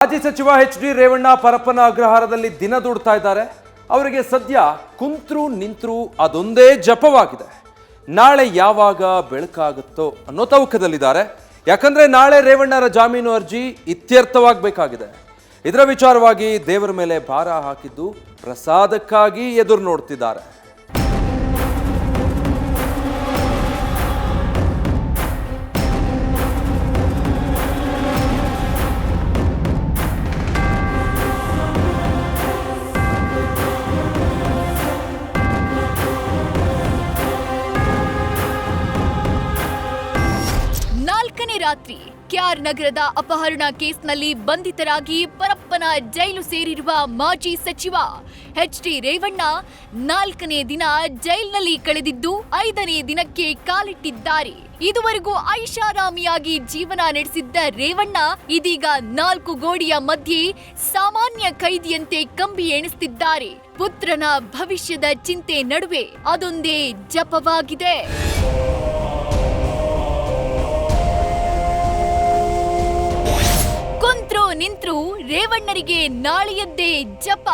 ಮಾಜಿ ಸಚಿವ ಎಚ್.ಡಿ. ರೇವಣ್ಣ ಪರಪ್ಪನ ಅಗ್ರಹಾರದಲ್ಲಿ ದಿನ ದೂಡ್ತಾ ಇದ್ದಾರೆ. ಅವರಿಗೆ ಸದ್ಯ ಕುಂತ್ರು ನಿಂತ್ರು ಅದೊಂದೇ ಜಪವಾಗಿದೆ. ನಾಳೆ ಯಾವಾಗ ಬೆಳಕಾಗುತ್ತೋ ಅನ್ನೋ ತವಕದಲ್ಲಿದ್ದಾರೆ. ಯಾಕಂದ್ರೆ ನಾಳೆ ರೇವಣ್ಣರ ಜಾಮೀನು ಅರ್ಜಿ ಇತ್ಯರ್ಥವಾಗಬೇಕಾಗಿದೆ. ಇದರ ವಿಚಾರವಾಗಿ ದೇವರ ಮೇಲೆ ಭಾರ ಹಾಕಿದ್ದು ಪ್ರಸಾದಕ್ಕಾಗಿ ಎದುರು ನೋಡ್ತಿದ್ದಾರೆ. ರಾತ್ರಿ ಕೆಆರ್ ನಗರದ ಅಪಹರಣ ಕೇಸ್ನಲ್ಲಿ ಬಂಧಿತರಾಗಿ ಪರಪ್ಪನ ಜೈಲು ಸೇರಿರುವ ಮಾಜಿ ಸಚಿವ ಎಚ್.ಡಿ. ರೇವಣ್ಣ 4ನೇ ದಿನ ಜೈಲಿನಲ್ಲಿ ಕಳೆದಿದ್ದು 5ನೇ ದಿನಕ್ಕೆ ಕಾಲಿಟ್ಟಿದ್ದಾರೆ. ಇದುವರೆಗೂ ಐಷಾರಾಮಿಯಾಗಿ ಜೀವನ ನಡೆಸಿದ್ದ ರೇವಣ್ಣ ಇದೀಗ 4 ಗೋಡೆಯ ಮಧ್ಯೆ ಸಾಮಾನ್ಯ ಕೈದಿಯಂತೆ ಕಂಬಿ ಎಣಿಸುತ್ತಿದ್ದಾರೆ. ಪುತ್ರನ ಭವಿಷ್ಯದ ಚಿಂತೆ ನಡುವೆ ಅದೊಂದೇ ಜಪವಾಗಿದೆ. ನಿಂತ್ರು ರೇವಣ್ಣರಿಗೆ ನಾಳೆಯದ್ದೇ ಜಪ.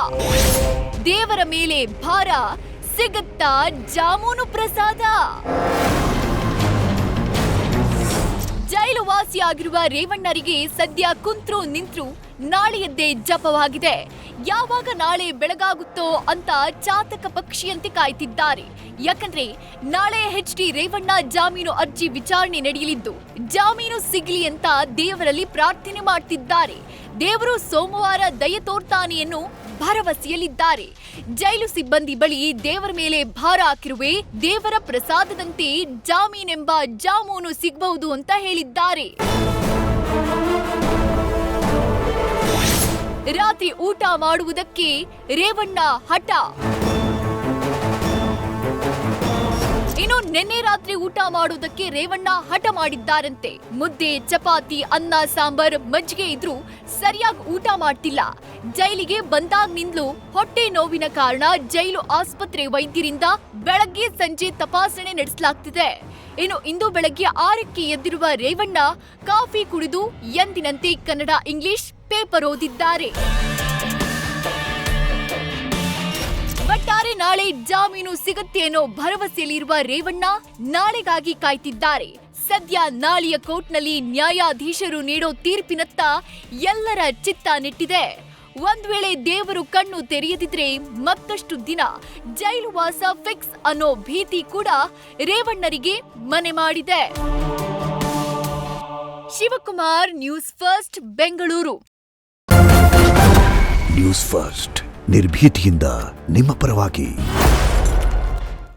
ದೇವರ ಮೇಲೆ ಭಾರ, ಸಿಗುತ್ತಾ ಜಾಮೂನು ಪ್ರಸಾದ. ಜೈಲು ವಾಸಿಯಾಗಿರುವ ರೇವಣ್ಣರಿಗೆ ಸದ್ಯ ಕುಂತ್ರು ನಿಂತ್ರು ನಾಳೆಯದ್ದೇ ಜಪವಾಗಿದೆ. ಯಾವಾಗ ನಾಳೆ ಬೆಳಗಾಗುತ್ತೋ ಅಂತ ಚಾತಕ ಪಕ್ಷಿಯಂತೆ ಕಾಯ್ತಿದ್ದಾರೆ. ಯಾಕಂದ್ರೆ ನಾಳೆ ಎಚ್.ಡಿ. ರೇವಣ್ಣ ಜಾಮೀನು ಅರ್ಜಿ ವಿಚಾರಣೆ ನಡೆಯಲಿದ್ದು ಜಾಮೀನು ಸಿಗಲಿ ಅಂತ ದೇವರಲ್ಲಿ ಪ್ರಾರ್ಥನೆ ಮಾಡ್ತಿದ್ದಾರೆ. ದೇವರು ಸೋಮವಾರ ದಯೆ ತೋರ್ತಾನೆ ಎನ್ನು ಭರವಸೆಯಲ್ಲಿದ್ದಾರೆ. ಜೈಲು ಸಿಬ್ಬಂದಿ ಬಳಿ ದೇವರ ಮೇಲೆ ಭಾರ ಹಾಕಿರುವೆ, ದೇವರ ಪ್ರಸಾದದಂತೆ ಜಾಮೀನೆಂಬ ಜಾಮೂನು ಸಿಗಬಹುದು ಅಂತ ಹೇಳಿದ್ದಾರೆ. ರಾತ್ರಿ ಊಟ ಮಾಡುವುದಕ್ಕೆ ರೇವಣ್ಣ ಹಠ. ಇನ್ನು ನಿನ್ನೆ ರಾತ್ರಿ ಊಟ ಮಾಡುವುದಕ್ಕೆ ರೇವಣ್ಣ ಹಠ ಮಾಡಿದ್ದಾರಂತೆ. ಮುದ್ದೆ, ಚಪಾತಿ, ಅನ್ನ, ಸಾಂಬಾರ್, ಮಜ್ಜಿಗೆ ಇದ್ರೂ ಸರಿಯಾಗಿ ಊಟ ಮಾಡ್ತಿಲ್ಲ. ಜೈಲಿಗೆ ಬಂದಾಗ್ನಿಂದಲೂ ಹೊಟ್ಟೆ ನೋವಿನ ಕಾರಣ ಜೈಲು ಆಸ್ಪತ್ರೆ ವೈದ್ಯರಿಂದ ಬೆಳಗ್ಗೆ ಸಂಜೆ ತಪಾಸಣೆ ನಡೆಸಲಾಗ್ತಿದೆ. ಇನ್ನು ಇಂದು ಬೆಳಗ್ಗೆ 6ಕ್ಕೆ ಎದ್ದಿರುವ ರೇವಣ್ಣ ಕಾಫಿ ಕುಡಿದು ಎಂದಿನಂತೆ ಕನ್ನಡ, ಇಂಗ್ಲಿಷ್ ಪೇಪರ್ ಓದಿದ್ದಾರೆ. ಒಟ್ಟಾರೆ ನಾಳೆ ಜಾಮೀನು ಸಿಗುತ್ತೆ ಅನ್ನೋ ಭರವಸೆಯಲ್ಲಿರುವ ರೇವಣ್ಣ ನಾಳೆಗಾಗಿ ಕಾಯ್ತಿದ್ದಾರೆ. ಸದ್ಯ ನಾಳೆಯ ಕೋರ್ಟ್ನಲ್ಲಿ ನ್ಯಾಯಾಧೀಶರು ನೀಡೋ ತೀರ್ಪಿನತ್ತ ಎಲ್ಲರ ಚಿತ್ತ ನೆಟ್ಟಿದೆ. ಒಂದ್ ವೇಳೆ ದೇವರು ಕಣ್ಣು ತೆರೆಯದಿದ್ರೆ ಮತ್ತಷ್ಟು ದಿನ ಜೈಲು ವಾಸ ಫಿಕ್ಸ್ ಅನ್ನೋ ಭೀತಿ ಕೂಡ ರೇವಣ್ಣರಿಗೆ ಮನೆ ಮಾಡಿದೆ. Shivakumar, news first, Bengaluru. News first ನಿರ್ಭೀತಿಯಿಂದ ನಿಮ್ಮ ಪರವಾಗಿ.